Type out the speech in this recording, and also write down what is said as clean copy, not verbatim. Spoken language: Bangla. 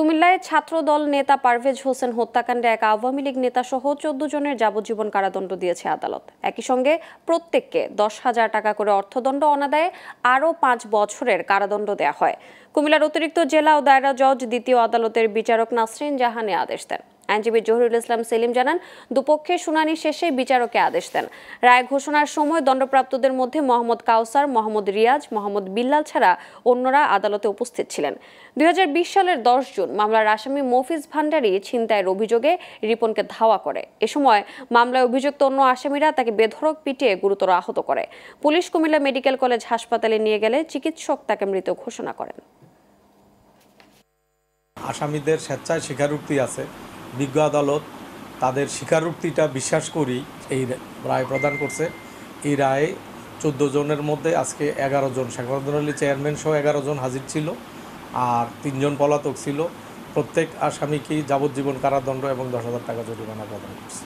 কুমিল্লায় ছাত্রদল নেতা পারভেজ হোসেন হত্যাকাণ্ডে এক আওয়ামী লীগ নেতা সহ ১৪ জনের যাবজ্জীবন কারাদণ্ড দিয়েছে আদালত। একই সঙ্গে প্রত্যেককে ১০,০০০ টাকা করে অর্থদণ্ড অনাদায়ে আরও ৫ বছরের কারাদণ্ড দেওয়া হয়। কুমিল্লার অতিরিক্ত জেলা ও দায়রা জজ দ্বিতীয় আদালতের বিচারক নাসরিন জাহান আদেশ দেন। আইনজীবী জহিরুল ইসলাম সেলিম জানান, দুপক্ষের শুনানি শেষে বিচারকে আদেশ দেন। রায় ঘোষণার সময় দণ্ডপ্রাপ্তদের মধ্যে মোহাম্মদ কাউসার, মোহাম্মদ রিয়াজ, মোহাম্মদ বিল্লাল ছাড়া অন্যরা আদালতে উপস্থিত ছিলেন। ২০২০ সালের ১০ জুন মামলার আসামি মফিজ ভান্ডারী ছিনতাইয়ের অভিযোগে রিপনকে ধাওয়া করে। এ সময় মামলায় অভিযুক্ত অন্য আসামিরা তাকে বেধড়ক পিটিয়ে গুরুতর আহত করে। পুলিশ কুমিল্লা মেডিকেল কলেজ হাসপাতালে নিয়ে গেলে চিকিৎসক তাকে মৃত ঘোষণা করেন। আসামিদের স্বেচ্ছায় স্বীকারোক্তি আছে। বিজ্ঞ আদালত তাদের স্বীকারোক্তিটা বিশ্বাস করি এই রায় প্রদান করছে। এই রায়ে ১৪ জনের মধ্যে আজকে ১১ জন, শেখ মাহমুদুল আলী চেয়ারম্যান সহ ১১ জন হাজির ছিল, আর ৩ জন পলাতক ছিল। প্রত্যেক আসামিকেই যাবজ্জীবন কারাদণ্ড এবং ১০,০০০ টাকা জরিমানা প্রদান করছে।